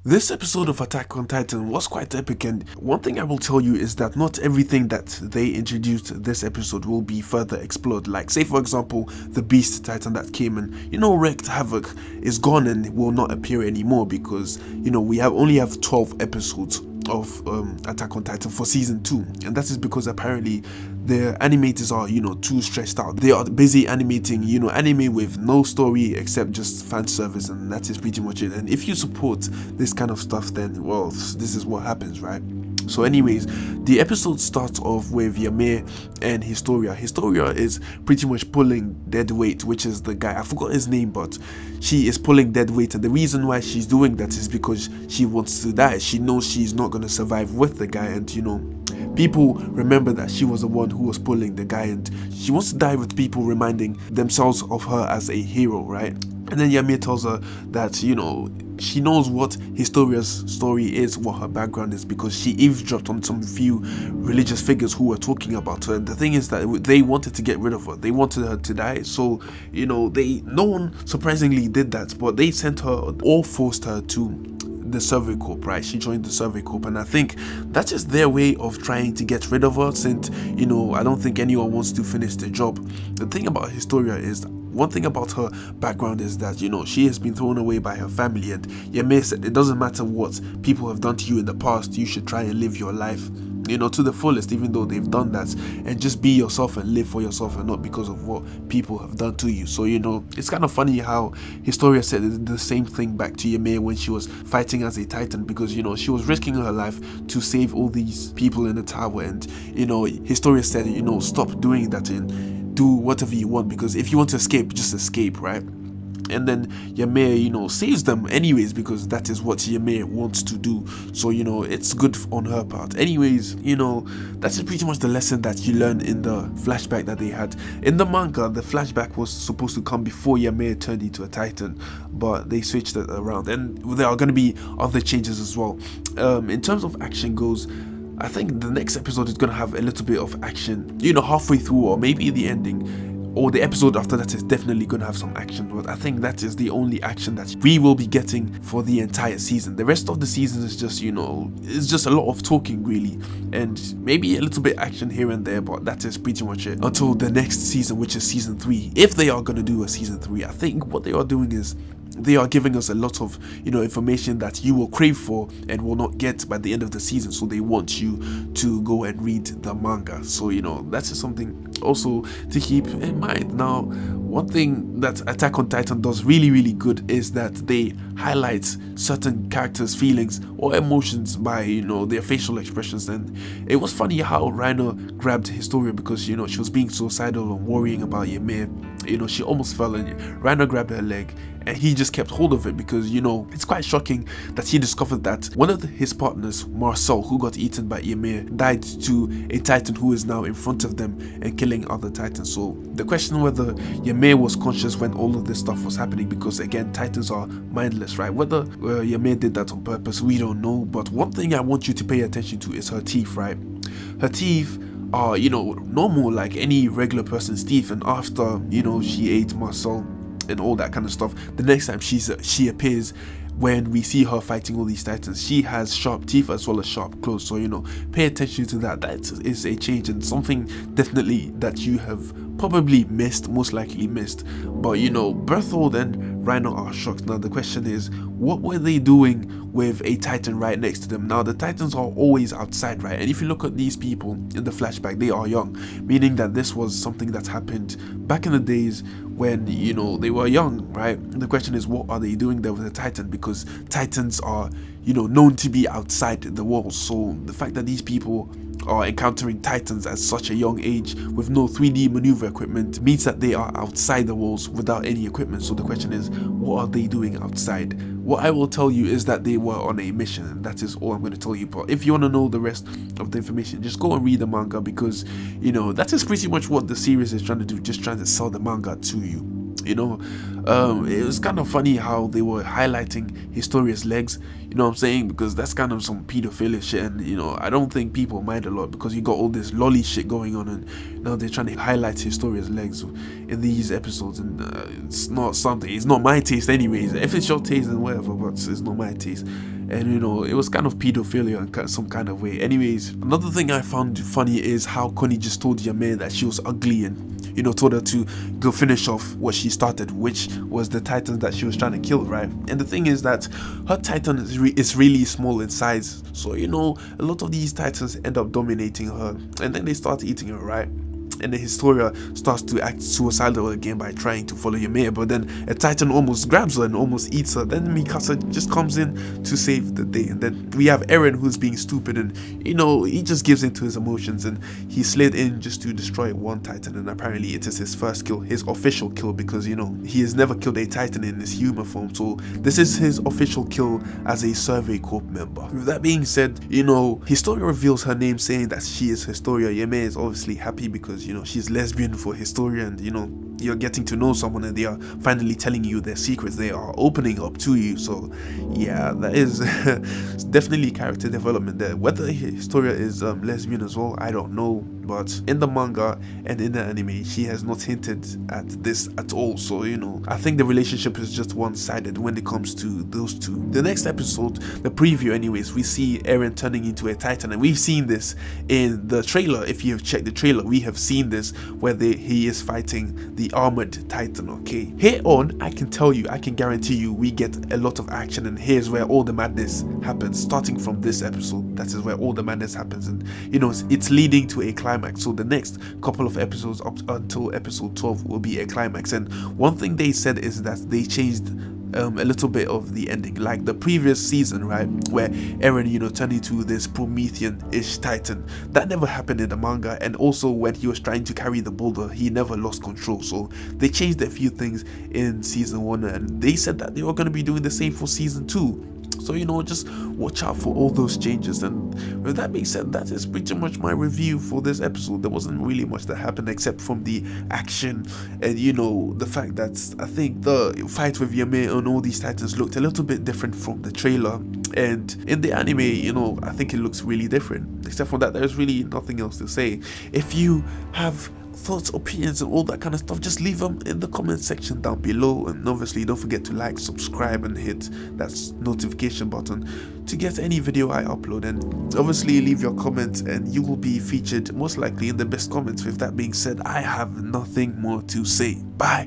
This episode of Attack on Titan was quite epic, and one thing I will tell you is that not everything that they introduced this episode will be further explored. Like, say for example, the Beast Titan that came and, wreaked havoc is gone and will not appear anymore because, we only have 12 episodes of Attack on Titan for season 2, and that is because apparently the animators are too stressed out. They are busy animating anime with no story except just fan service, and that is pretty much it. And if you support this kind of stuff, then well, this is what happens, right? So anyways, the episode starts off with Ymir and Historia. Historia is pretty much pulling dead weight, which is the guy, I forgot his name, but she is pulling dead weight, and the reason why she's doing that is because she wants to die. She knows she's not going to survive with the guy, and people remember that she was the one who was pulling the guy, and she wants to die with people reminding themselves of her as a hero, right? And then Ymir tells her that, she knows what Historia's story is, what her background is, because she eavesdropped on some few religious figures who were talking about her. And the thing is that they wanted to get rid of her. They wanted her to die. So, no one surprisingly did that, but they sent her or forced her to the Survey Corp, right? She joined the Survey Corp, and I think that's just their way of trying to get rid of her, since I don't think anyone wants to finish the job. The thing about Historia is, one thing about her background is that she has been thrown away by her family, and Yamir said it doesn't matter what people have done to you in the past, you should try and live your life to the fullest, even though they've done that, and just be yourself and live for yourself and not because of what people have done to you. So it's kind of funny how Historia said the same thing back to Ymir when she was fighting as a Titan, because she was risking her life to save all these people in the tower, and Historia said stop doing that and do whatever you want, because if you want to escape, just escape, right? And then Ymir, saves them anyways, because that is what Ymir wants to do. So, it's good on her part. Anyways, that's pretty much the lesson that you learn in the flashback that they had. In the manga, the flashback was supposed to come before Ymir turned into a Titan, but they switched it around. And there are going to be other changes as well. In terms of action goes, I think the next episode is going to have a little bit of action, halfway through, or maybe the ending. Or the episode after that is definitely going to have some action, but I think that is the only action that we will be getting for the entire season. The rest of the season is just, it's just a lot of talking really, and maybe a little bit action here and there, but that is pretty much it until the next season, which is season 3. If they are going to do a season 3, I think what they are doing is they are giving us a lot of information that you will crave for and will not get by the end of the season, so they want you to go and read the manga. So that's just something also to keep in mind. Now, one thing that Attack on Titan does really good is that they highlight certain characters' feelings or emotions by their facial expressions. And it was funny how reiner grabbed Historia because she was being suicidal and worrying about Ymir. She almost fell, and reiner grabbed her leg and he just kept hold of it, because it's quite shocking that he discovered that one of his partners, Marcel, who got eaten by Ymir, died to a Titan who is now in front of them and killing other Titans. So the question whether Ymir was conscious when all of this stuff was happening, because again, Titans are mindless, right? Whether Ymir did that on purpose, we don't know. But one thing I want you to pay attention to is her teeth, right? Her teeth are normal like any regular person's teeth, and after she ate Marcel and all that kind of stuff, the next time she appears, when we see her fighting all these Titans, she has sharp teeth as well as sharp claws. So pay attention to that. That is a change, and something definitely that you have probably missed, most likely missed. But Berthold and Reiner are shocked. Now the question is, what were they doing with a Titan right next to them? Now the Titans are always outside, right? And if you look at these people in the flashback, they are young, meaning that this was something that happened back in the days when they were young, right? The question is, what are they doing there with a Titan? Because Titans are known to be outside the walls. So the fact that these people are encountering Titans at such a young age with no 3D maneuver equipment means that they are outside the walls without any equipment. So the question is, what are they doing outside? What I will tell you is that they were on a mission, and that is all I'm going to tell you. But if you want to know the rest of the information, just go and read the manga, because that is pretty much what the series is trying to do, just trying to sell the manga to you. you know. It was kind of funny how they were highlighting Historia's legs, you know what I'm saying, because that's kind of some pedophilia shit, and you know, I don't think people mind a lot because you got all this lolly shit going on, and now they're trying to highlight Historia's legs in these episodes, and it's not my taste anyways. If it's your taste then whatever, but it's not my taste. And you know, it was kind of pedophilia in some kind of way. Anyways, another thing I found funny is how Connie just told Ymir that she was ugly, and you know, told her to go finish off what she started, which was the titans that she was trying to kill, right? And the thing is that her titan is really small in size, so you know, a lot of these titans end up dominating her, and then they start eating her, right? And then Historia starts to act suicidal again by trying to follow Ymir, but then a titan almost grabs her and almost eats her. Then Mikasa just comes in to save the day, and then we have Eren, who's being stupid, and you know, he just gives into his emotions, and he slid in just to destroy one titan, and apparently it is his first kill, his official kill, because you know, he has never killed a titan in his human form, so this is his official kill as a Survey Corp member. With that being said, you know, Historia reveals her name, saying that she is Historia. Ymir is obviously happy because you know, she's lesbian for Historia, and you know, you're getting to know someone and they are finally telling you their secrets, they are opening up to you. So yeah, that is definitely character development there. Whether Historia is lesbian as well, I don't know, but in the manga and in the anime, she has not hinted at this at all. So you know, I think the relationship is just one-sided when it comes to those two. The next episode, the preview anyways, we see Eren turning into a titan, and we've seen this in the trailer. If you have checked the trailer, we have seen this where he is fighting the armored titan. Okay, here on, I can tell you, I can guarantee you, we get a lot of action, and here's where all the madness happens. Starting from this episode, that is where all the madness happens, and you know, it's leading to a climax. So the next couple of episodes up until episode 12 will be a climax. And one thing they said is that they changed a little bit of the ending, like the previous season, right, where Eren, you know, turned into this Promethean-ish titan. That never happened in the manga, and also when he was trying to carry the boulder, he never lost control. So they changed a few things in season 1, and they said that they were going to be doing the same for season 2. So you know, just watch out for all those changes. And with that being said, that is pretty much my review for this episode. There wasn't really much that happened except from the action, and you know, the fact that I think the fight with Ymir and all these titans looked a little bit different from the trailer, and in the anime, you know, I think it looks really different. Except for that, there's really nothing else to say. If you have thoughts, opinions, and all that kind of stuff, just leave them in the comment section down below, and obviously don't forget to like, subscribe, and hit that notification button to get any video I upload. And obviously leave your comments and you will be featured most likely in the best comments. With that being said, I have nothing more to say. Bye.